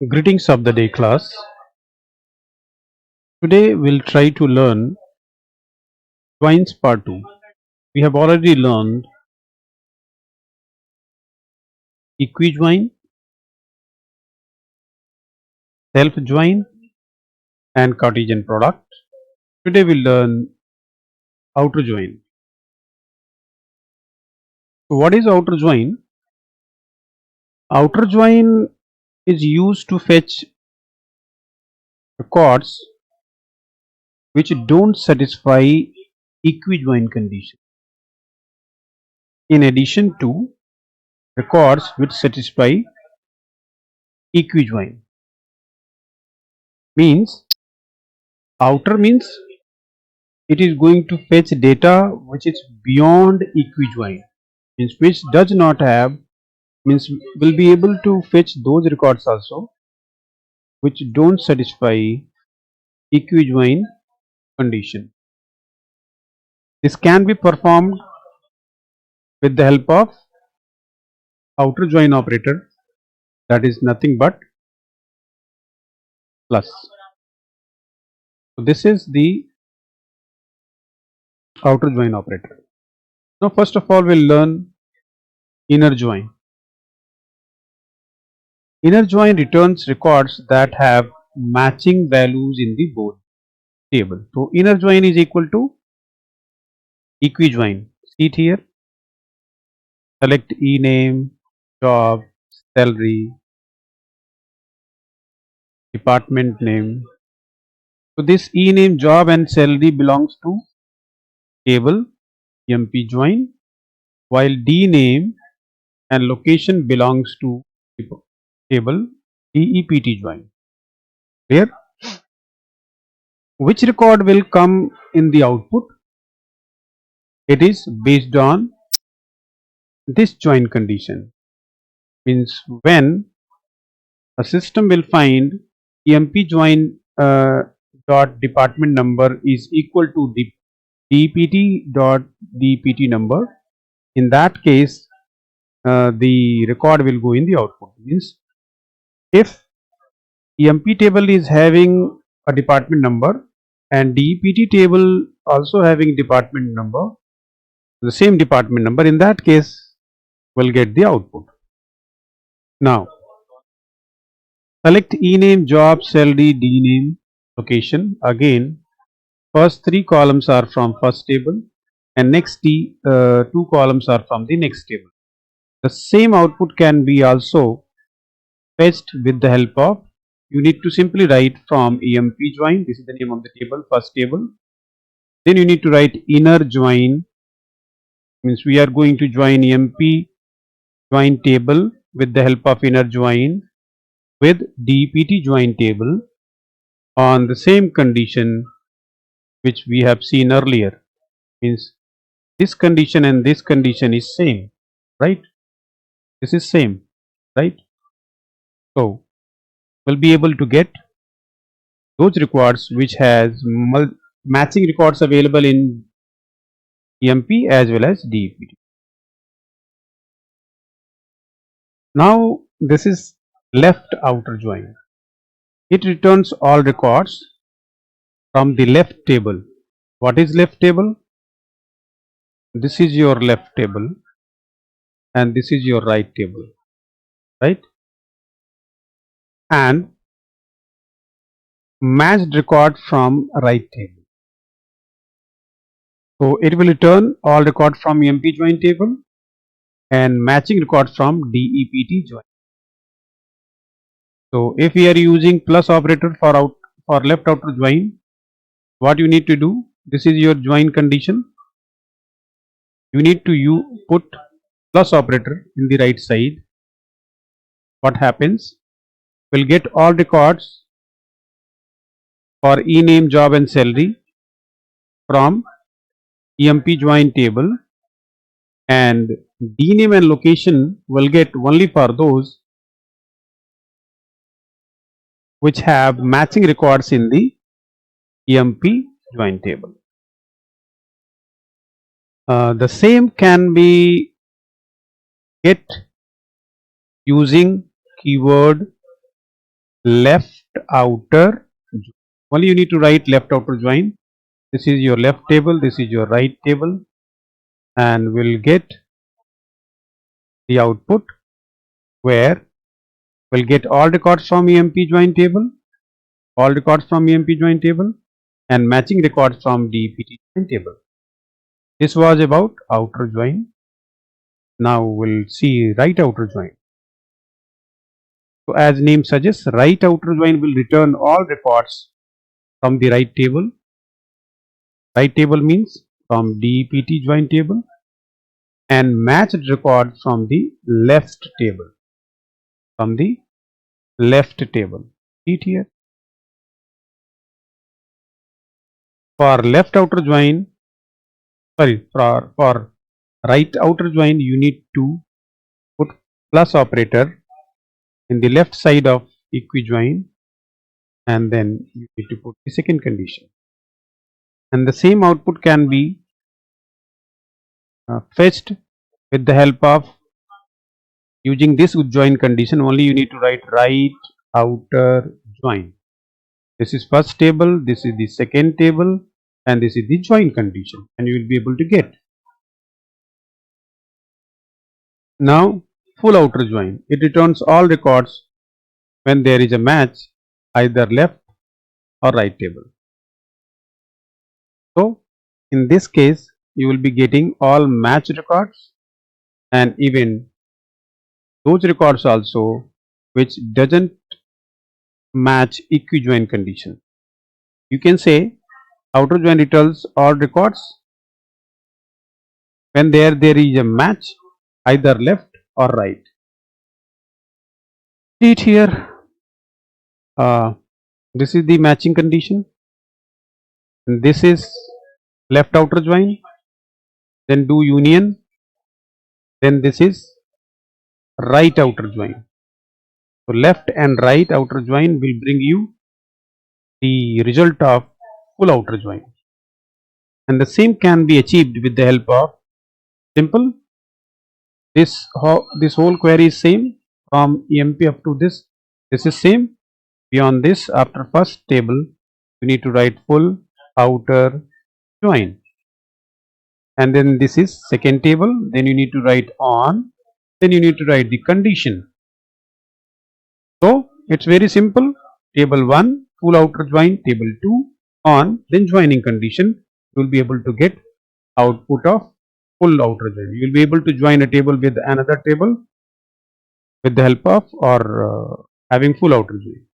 Greetings of the day, class. Today we'll try to learn joins part 2. We have already learned equijoin, self-join and Cartesian product. Today we'll learn outer join. So what is outer join? Outer join is used to fetch records which don't satisfy equijoin condition. In addition to records which satisfy equijoin. Means outer means it is going to fetch data which is beyond equijoin, means which does not have, means will be able to fetch those records also which don't satisfy equijoin condition. This can be performed with the help of outer join operator, that is nothing but plus. So this is the outer join operator. Now first of all we'll learn inner join. Inner join returns records that have matching values in the both table. So inner join is equal to equijoin. See it here. Select e-name, job, salary, department name. So this e-name, job and salary belongs to table emp join, while d-name and location belongs to table dept join. Clear? Which record will come in the output? It is based on this join condition. Means when a system will find emp join dot department number is equal to the dpt dot dpt number, in that case the record will go in the output. Means if emp table is having a department number and dpt table also having department number, the same department number, in that case will get the output. Now select e-name, job, salary, d-name, location. Again, first three columns are from first table and next two columns are from the next table. The same output can be also fetched with the help of, you need to simply write from emp join, this is the name of the table, first table. Then you need to write inner join, means we are going to join emp join table with the help of inner join with dpt join table on the same condition which we have seen earlier. Means this condition and this condition is same, right? This is same, right? So we'll be able to get those records which has matching records available in emp as well as dept. Now this is left outer join. It returns all records from the left table. What is left table? This is your left table and this is your right table, right? And matched record from right table. So it will return all record from emp join table and matching record from dept join. So if we are using plus operator for left outer join, what you need to do, this is your join condition, you need to put plus operator in the right side. What happens, we'll get all records for e-name, job and salary from emp join table, and d-name and location will get only for those which have matching records in the emp join table. The same can be get using keyword left outer join. Only you need to write left outer join. This is your left table, this is your right table, and we'll get the output where we'll get all records from EMP join table, all records from EMP join table, and matching records from DEPT join table. This was about outer join. Now we'll see right outer join. So as name suggests, right outer join will return all records from the right table. Right table means from DEPT join table, and matched records from the left table. From the left table. See it here. For left outer join, for right outer join, you need to put plus operator in the left side of equijoin, and then you need to put the second condition. And the same output can be fetched with the help of using this join condition. Only you need to write right outer join. This is first table, this is the second table, and this is the join condition, and you will be able to get. Now full outer join. It returns all records when there is a match either left or right table. So in this case you will be getting all matched records and even those records also which doesn't match equijoin condition. You can say outer join returns all records when there is a match either left or right. See it here. This is the matching condition. And this is left outer join. Then do union. Then this is right outer join. So left and right outer join will bring you the result of full outer join. And the same can be achieved with the help of simple. This whole query is same from EMP up to this. This is same. Beyond this, after first table, you need to write full outer join. And then this is second table. Then you need to write on. Then you need to write the condition. So it's very simple. Table 1, full outer join. Table 2, on. Then joining condition. You will be able to get output of full outer join. You will be able to join a table with another table with the help of or having full outer join.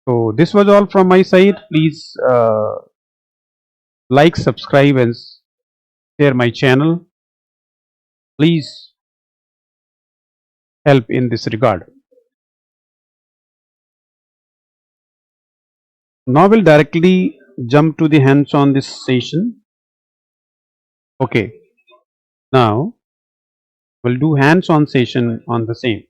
So this was all from my side. Please like, subscribe, and share my channel. Please help in this regard. Now we'll directly jump to the hands-on this session. Okay. Now we'll do hands-on session on the same.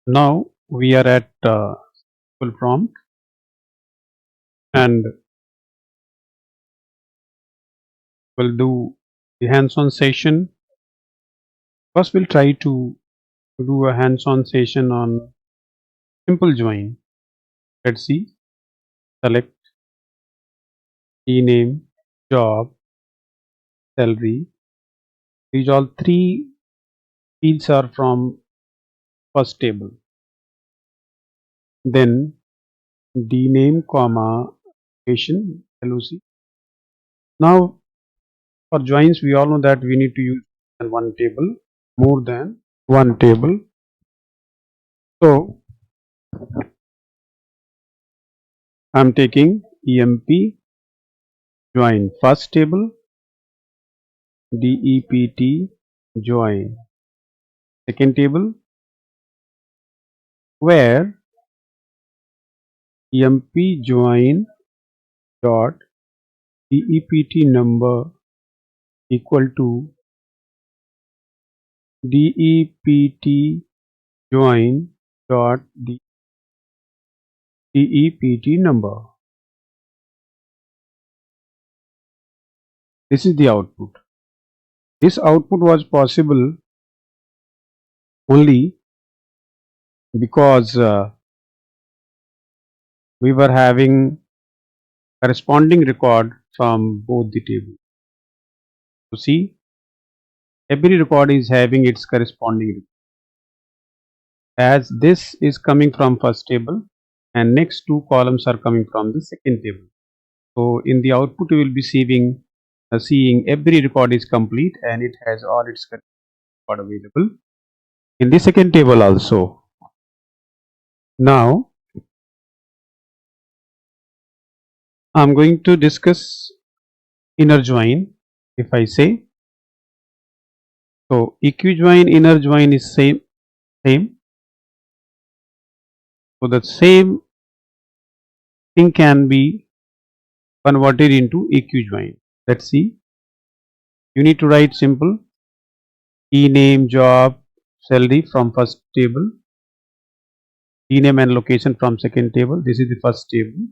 Now we are at full prompt, and we'll do the hands-on session. First we'll try to do a hands-on session on simple join. Let's see. Select name, job, salary. These all three fields are from first table. Then dname comma location LOC. Now for joins we all know that we need to use one table, more than one table. So I'm taking EMP join first table, DEPT join second table, where EMP join dot DEPT number equal to DEPT join dot DEPT number. This is the output. This output was possible only because we were having corresponding record from both the tables. So see, every record is having its corresponding record. As this is coming from first table and next two columns are coming from the second table. So in the output you will be seeing every record is complete and it has all its record available in the second table also. Now I'm going to discuss inner join. If I say so, equijoin inner join is same. So the same thing can be converted into equijoin. Let's see. You need to write simple key name, job, salary from first table, key name and location from second table. This is the first table.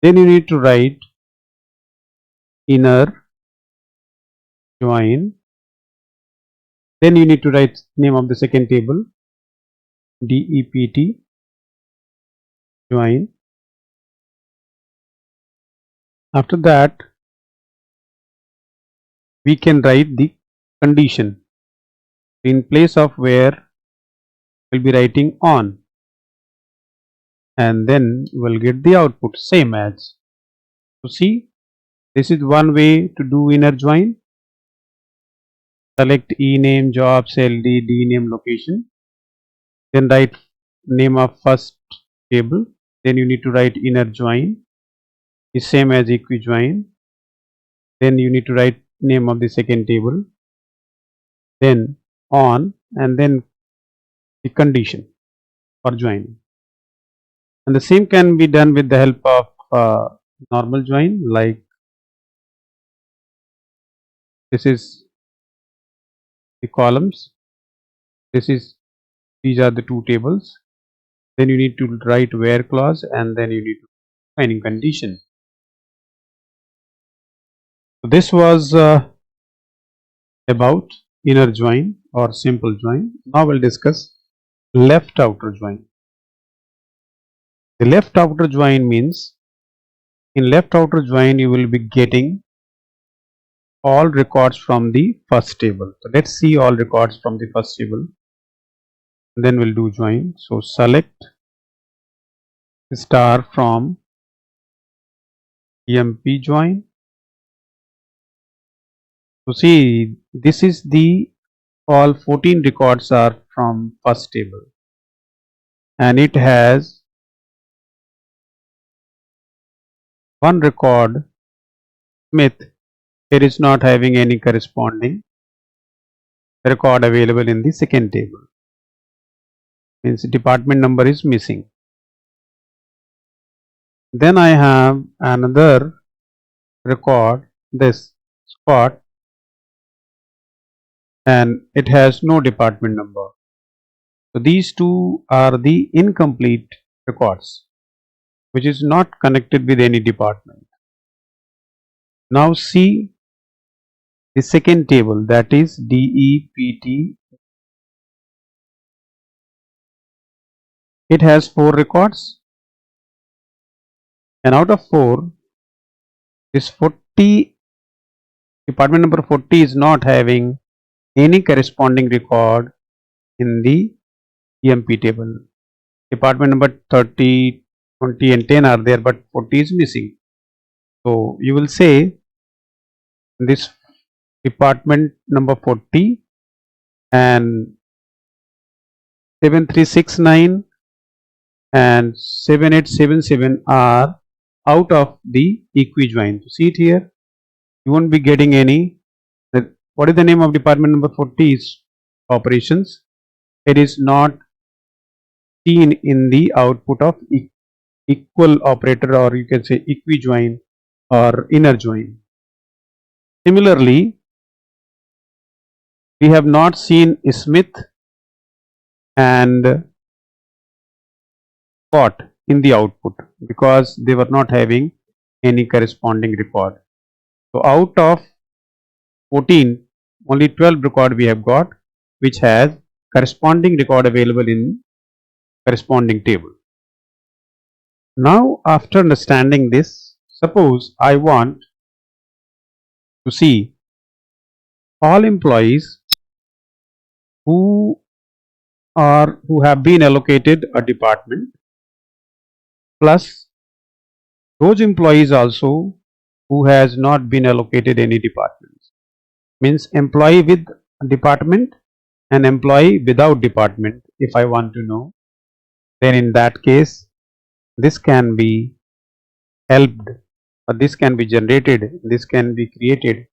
Then you need to write inner join. Then you need to write name of the second table, DEPT join. After that, we can write the condition. In place of where, we'll be writing on, and then we'll get the output same as. So see, this is one way to do inner join. Select E name, job, salary, D name, location. Then write name of first table. Then you need to write inner join is same as equijoin. Then you need to write name of the second table. Then on, and then the condition for joining. And the same can be done with the help of normal join, like this is the columns, these are the two tables. Then you need to write where clause, and then you need to finding condition. So this was about inner join or simple join. Now we'll discuss left outer join. The left outer join means in left outer join you will be getting all records from the first table. So let's see all records from the first table. Then we'll do join. So select star from EMP join. So see, this is the all 14 records are from first table, and it has one record Smith. It is not having any corresponding record available in the second table, means department number is missing. Then I have another record, this Scott, and it has no department number. So these two are the incomplete records which is not connected with any department. Now see the second table, that is DEPT. It has 4 records, and out of 4, this 40 department number 40 is not having any corresponding record in the EMP table. Department number 30, 20 and 10 are there, but 40 is missing. So you will say this department number 40 and 7369 and 7877 are out of the equijoin. See it here, you won't be getting any. What is the name of department number 40 is operations. It is not seen in the output of equal operator, or you can say equijoin or inner join. Similarly, we have not seen Smith and Scott in the output because they were not having any corresponding record. So out of 14, only 12 record we have got, which has corresponding record available in corresponding table. Now, after understanding this, suppose I want to see all employees who who have been allocated a department, plus those employees also who has not been allocated any departments. Means employee with department and employee without department. If I want to know, then in that case this can be helped, or this can be generated, this can be created,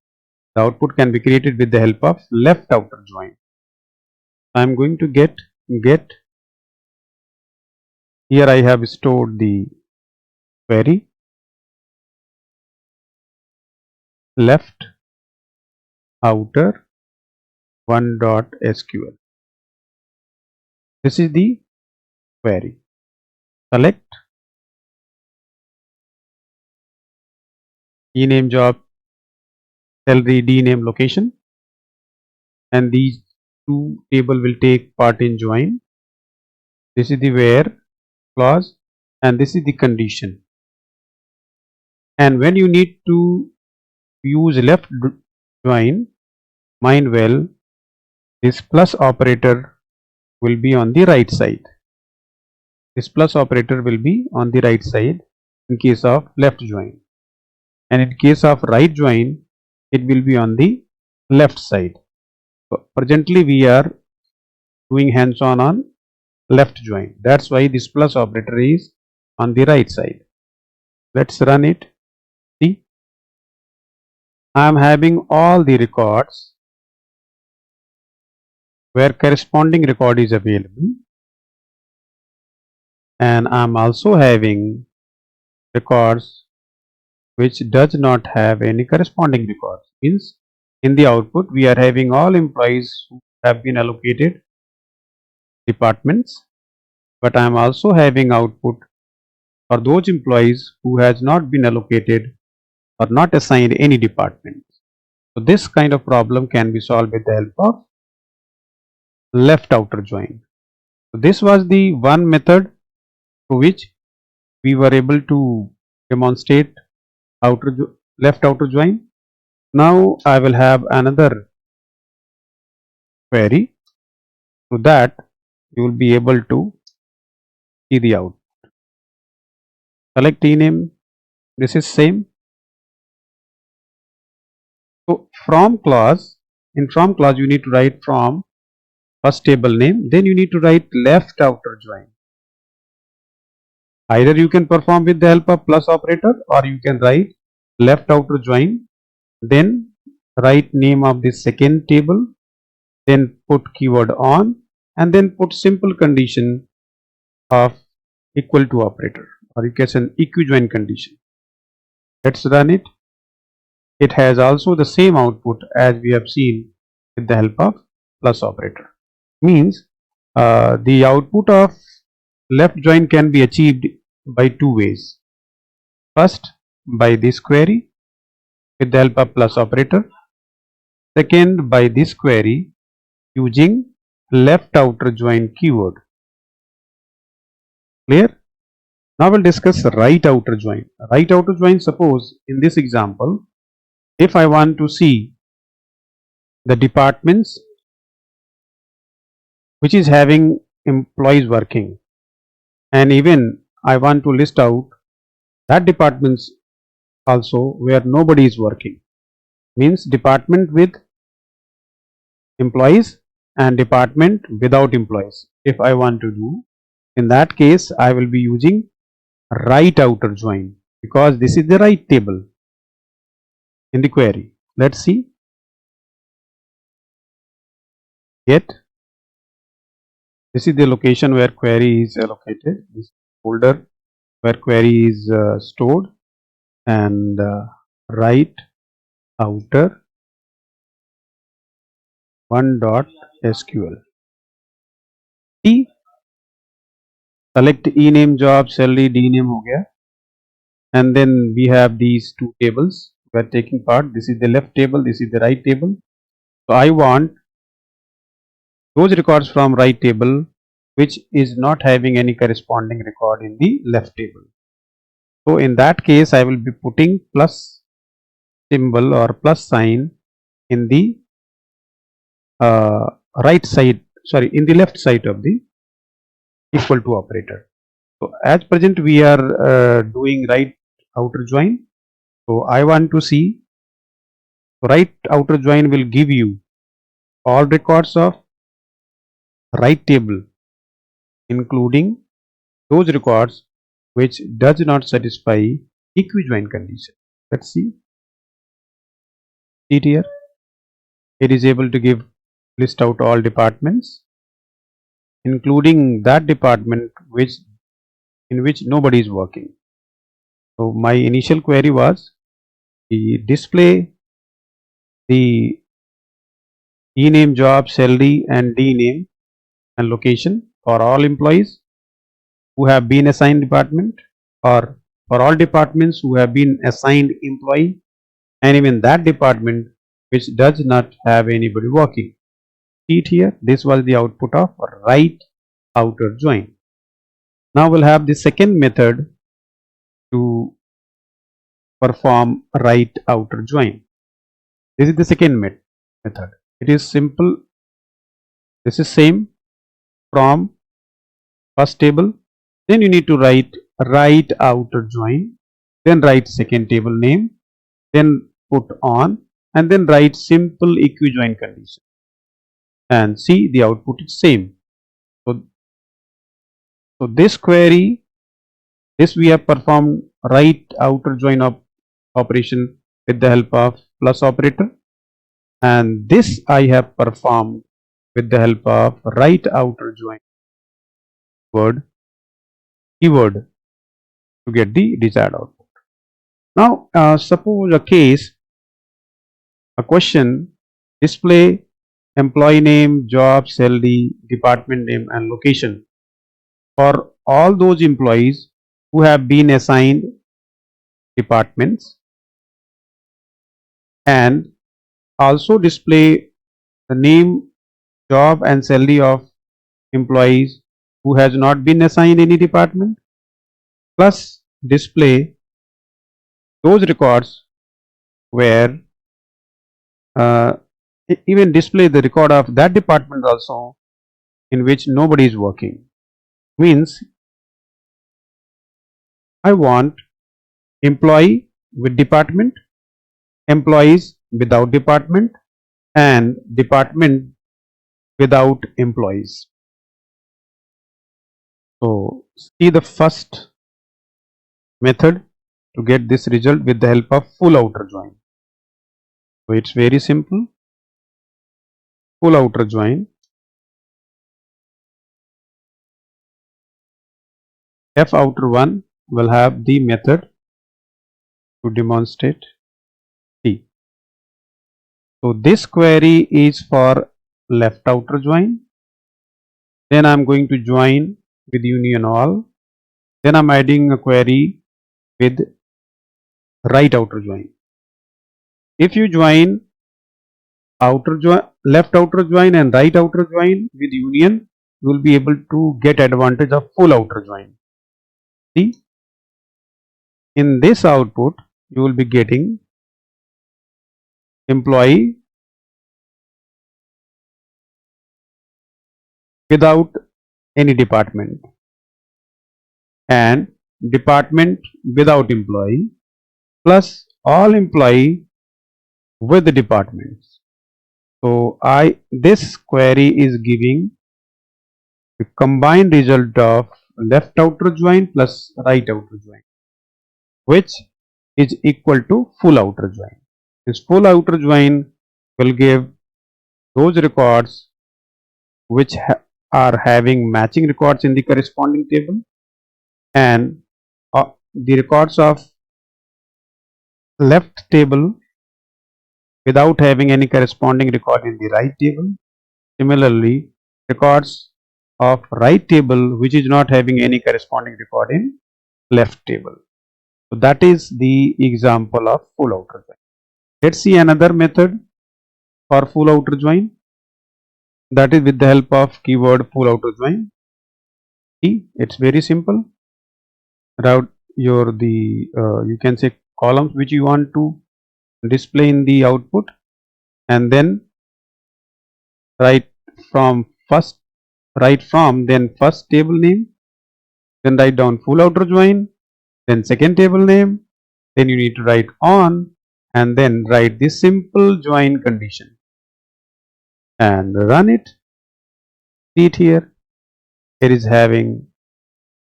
the output can be created with the help of left outer join. I am going to get here I have stored the query left outer 1.sql. This is the query. Select ename job, salary, dname, location, and these two table will take part in join. This is the where clause and this is the condition. And when you need to use left join, mind well, this plus operator will be on the right side. This plus operator will be on the right side in case of left join, and in case of right join it will be on the left side. So presently we are doing hands-on on left join, that's why this plus operator is on the right side. Let's run it. See, I am having all the records where corresponding record is available, and I am also having records which does not have any corresponding records. Means in the output we are having all employees who have been allocated departments, but I am also having output for those employees who has not been allocated or not assigned any department. So this kind of problem can be solved with the help of left outer join. So this was the one method through which we were able to demonstrate left outer join. Now I will have another query, so that you will be able to see the output. Select ename, this is same. So from clause, in from clause you need to write from first table name, then you need to write left outer join. Either you can perform with the help of plus operator, or you can write left outer join, then write name of the second table, then put keyword on, and then put simple condition of equal to operator, or you can say an equijoin condition. Let's run it. It has also the same output as we have seen with the help of plus operator. Means the output of left join can be achieved by two ways. First, by this query with the help of plus operator. Second, by this query using left outer join keyword. Clear? Now we'll discuss right outer join. Right outer join, suppose in this example, if I want to see the departments which is having employees working, and even I want to list out that departments also where nobody is working, means department with employees and department without employees. If I want to do, in that case I will be using right outer join, because this is the right table in the query. Let's see. Get, this is the location where query is allocated, this folder where query is stored, and right outer 1.sql. Select ename job, salary, dname हो गया, and then we have these two tables we are taking part. This is the left table, this is the right table. So I want those records from right table which is not having any corresponding record in the left table. So in that case I will be putting plus symbol or plus sign in the right side, sorry, in the left side of the equal to operator. So as present we are doing right outer join. So I want to see right outer join will give you all records of right table including those records which does not satisfy equijoin condition. Let's see it here. It is able to give list out all departments including that department which in which nobody is working. So my initial query was the display the E name, job, salary and D name and location for all employees who have been assigned department, or for all departments who have been assigned employee, and even that department which does not have anybody working. See it here, this was the output of right outer join. Now we'll have the second method to perform right outer join. This is the second method. It is simple. This is same from first table. Then you need to write right outer join. Then write second table name. Then put on and then write simple equijoin condition. And see the output is same. So this query, this we have performed right outer join operation with the help of plus operator, and this I have performed with the help of right outer join word keyword to get the desired output. Now suppose a question display employee name, job, salary, department name and location for all those employees who have been assigned departments, and also display the name, job and salary of employees who has not been assigned any department, plus display those records where even display the record of that department also in which nobody is working. Means I want employee with department, employees without department and department without employees. So see the first method to get this result with the help of full outer join. So it's very simple. Full outer join. F outer one will have the method to demonstrate. See. So this query is for left outer join. Then I'm going to join with union all. Then I'm adding a query with right outer join. If you join left outer join and right outer join with union, you will be able to get advantage of full outer join. See, in this output you will be getting employee without any department and department without employee plus all employee with the departments. So this query is giving the combined result of left outer join plus right outer join, which is equal to full outer join. This full outer join will give those records which are having matching records in the corresponding table, and the records of left table without having any corresponding record in the right table. Similarly, records of right table which is not having any corresponding record in left table. So that is the example of full outer join. Let's see another method for full outer join. That is with the help of keyword full outer join. See, it's very simple. Route your you can say columns which you want to display in the output, and then write from then first table name, then write down full outer join, then second table name, then you need to write on, and then write this simple join condition and run it. See it here. It is having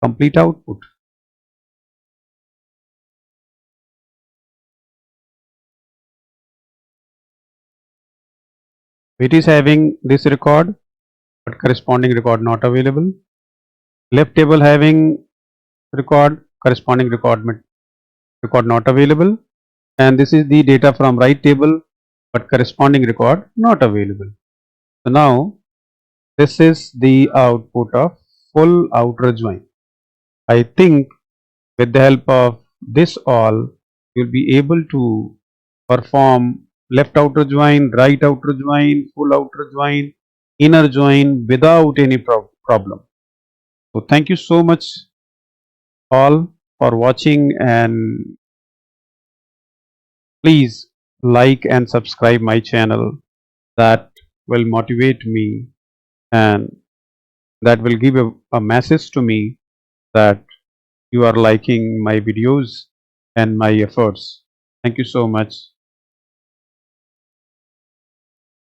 complete output. It is having this record, but corresponding record not available. Left table having record, corresponding record not available. And this is the data from right table, but corresponding record not available. So now this is the output of full outer join. I think with the help of this all, you'll be able to perform left outer join, right outer join, full outer join, inner join without any problem. So thank you so much all for watching, and please like and subscribe my channel. That will motivate me, and that will give a message to me that you are liking my videos and my efforts. Thank you so much.